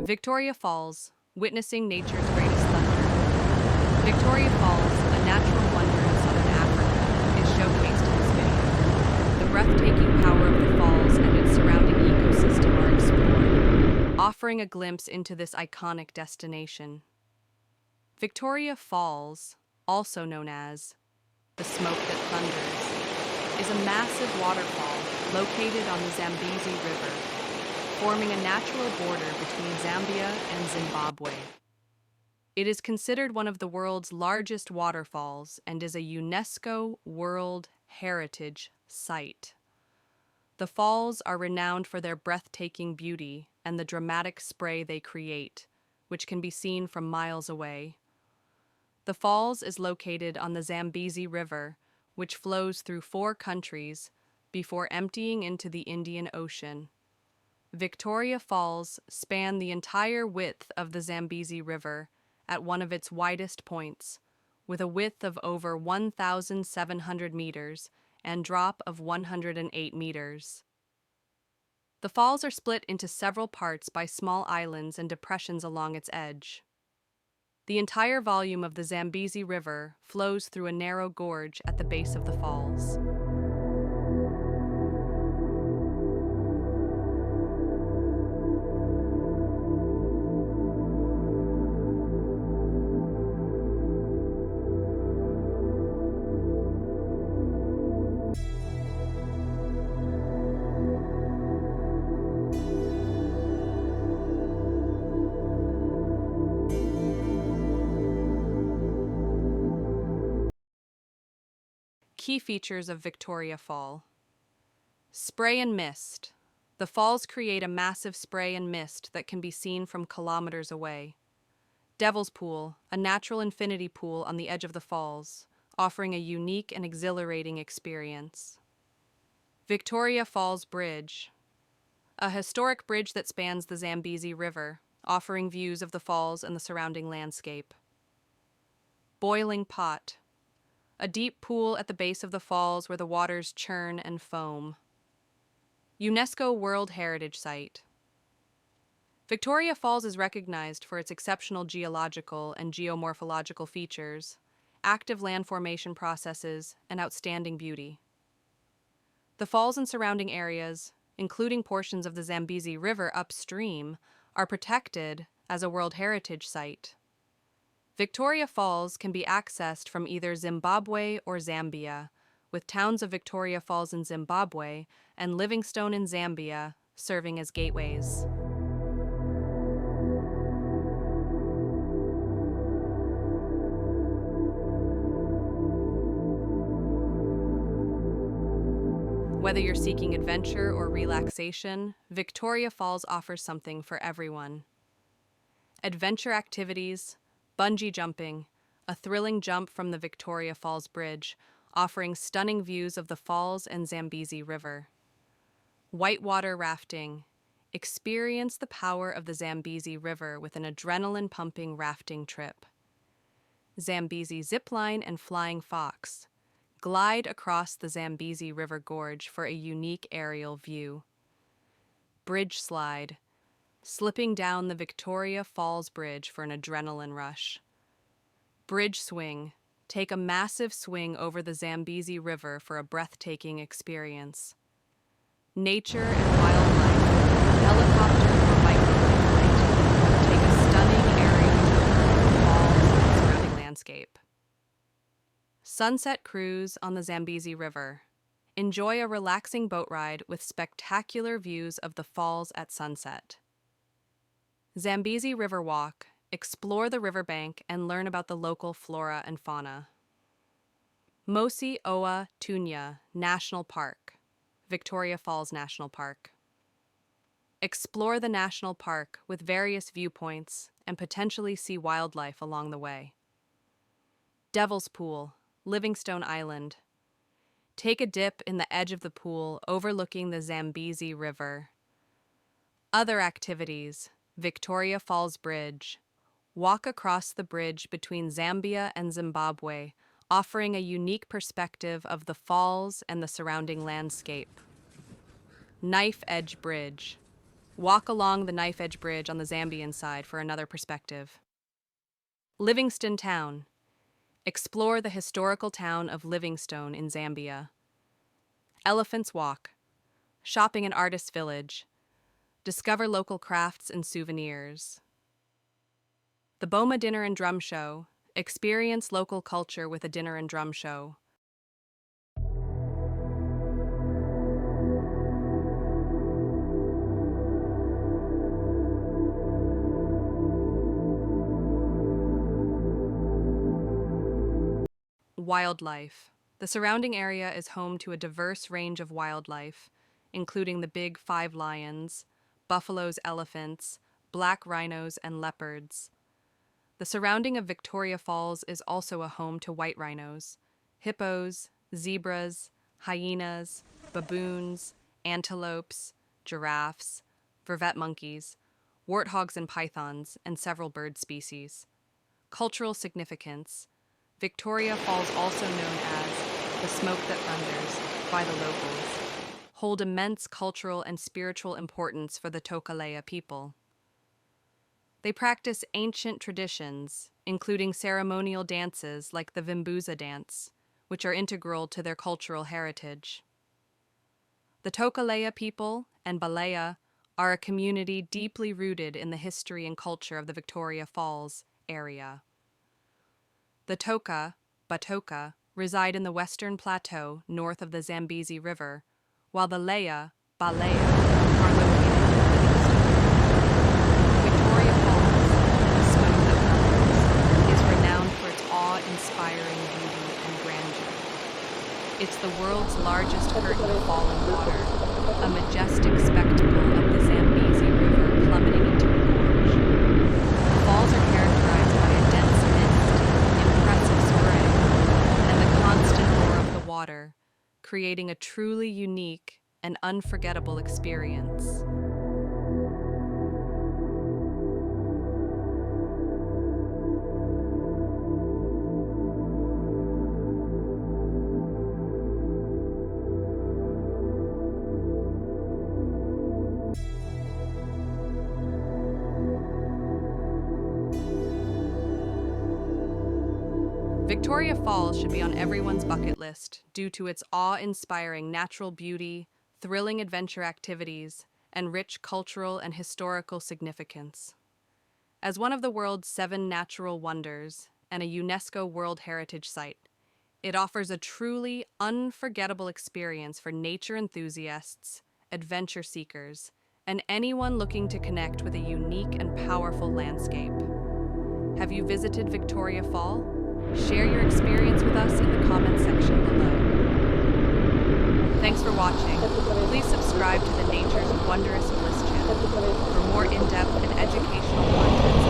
Victoria Falls, witnessing nature's greatest thunder. Victoria Falls, a natural wonder in southern Africa, is showcased in this video. The breathtaking power of the falls and its surrounding ecosystem are explored, offering a glimpse into this iconic destination. Victoria Falls, also known as the Smoke That Thunders, is a massive waterfall located on the Zambezi River, forming a natural border between Zambia and Zimbabwe. It is considered one of the world's largest waterfalls and is a UNESCO World Heritage Site. The falls are renowned for their breathtaking beauty and the dramatic spray they create, which can be seen from miles away. The falls is located on the Zambezi River, which flows through 4 countries before emptying into the Indian Ocean. Victoria Falls span the entire width of the Zambezi River at one of its widest points, with a width of over 1,700 meters and drop of 108 meters. The falls are split into several parts by small islands and depressions along its edge. The entire volume of the Zambezi River flows through a narrow gorge at the base of the falls. Key features of Victoria Fall. Spray and mist. The falls create a massive spray and mist that can be seen from kilometers away. Devil's Pool, a natural infinity pool on the edge of the falls, offering a unique and exhilarating experience. Victoria Falls Bridge, a historic bridge that spans the Zambezi River, offering views of the falls and the surrounding landscape. Boiling Pot, a deep pool at the base of the falls where the waters churn and foam. UNESCO World Heritage Site. Victoria Falls is recognized for its exceptional geological and geomorphological features, active land formation processes, and outstanding beauty. The falls and surrounding areas, including portions of the Zambezi River upstream, are protected as a World Heritage Site. Victoria Falls can be accessed from either Zimbabwe or Zambia, with towns of Victoria Falls in Zimbabwe and Livingstone in Zambia serving as gateways. Whether you're seeking adventure or relaxation, Victoria Falls offers something for everyone. Adventure activities, bungee jumping, a thrilling jump from the Victoria Falls Bridge, offering stunning views of the falls and Zambezi River. Whitewater rafting. Experience the power of the Zambezi River with an adrenaline-pumping rafting trip. Zambezi zipline and flying fox. Glide across the Zambezi River Gorge for a unique aerial view. Bridge slide. Slipping down the Victoria Falls Bridge for an adrenaline rush. Bridge swing. Take a massive swing over the Zambezi River for a breathtaking experience. Nature and wildlife. Helicopter or microwave flight. Take a stunning aerial tour of the falls and surrounding landscape. Sunset cruise on the Zambezi River. Enjoy a relaxing boat ride with spectacular views of the falls at sunset. Zambezi River Walk. Explore the riverbank and learn about the local flora and fauna. 𝐍𝐀𝐄'𝐒 National Park, Victoria Falls National Park. Explore the national park with various viewpoints and potentially see wildlife along the way. Devil's Pool, Livingstone Island. Take a dip in the edge of the pool overlooking the Zambezi River. Other activities. Victoria Falls Bridge. Walk across the bridge between Zambia and Zimbabwe, offering a unique perspective of the falls and the surrounding landscape. Knife Edge Bridge. Walk along the knife-edge bridge on the Zambian side for another perspective. Livingstone Town. Explore the historical town of Livingstone in Zambia. Elephant's Walk. Shopping in Artist Village. Discover local crafts and souvenirs. The Boma Dinner and Drum Show. Experience local culture with a dinner and drum show. Wildlife. The surrounding area is home to a diverse range of wildlife, including the big five lions, buffaloes, elephants, black rhinos, and leopards. The surrounding of Victoria Falls is also a home to white rhinos, hippos, zebras, hyenas, baboons, antelopes, giraffes, vervet monkeys, warthogs and pythons, and several bird species. Cultural significance. Victoria Falls, also known as the Smoke That Thunders by the locals, hold immense cultural and spiritual importance for the 𝐍𝐀𝐄𝐒 people. They practice ancient traditions, including ceremonial dances like the Vimbuza dance, which are integral to their cultural heritage. The 𝐍𝐀𝐄𝐒 people and Balea are a community deeply rooted in the history and culture of the Victoria Falls area. The 𝐍𝐀𝐄𝐒, Batoka, reside in the western plateau north of the Zambezi River, while the Balea, are located in Livingstone. Victoria Falls, the Smoke That Thunders, is renowned for its awe-inspiring beauty and grandeur. It's the world's largest curtain of falling water, a majestic spectacle of the Zambezi River plummeting into a gorge. The falls are characterized by a dense mist, impressive spray, and the constant roar of the water, creating a truly unique and unforgettable experience. Victoria Falls should be on everyone's bucket list due to its awe-inspiring natural beauty, thrilling adventure activities, and rich cultural and historical significance. As one of the world's 7 natural wonders and a UNESCO World Heritage Site, it offers a truly unforgettable experience for nature enthusiasts, adventure seekers, and anyone looking to connect with a unique and powerful landscape. Have you visited Victoria Fall? Share your experience with us in the comments section below. Thanks for watching. Please subscribe to the Nature's Wondrous Bliss channel for more in-depth and educational content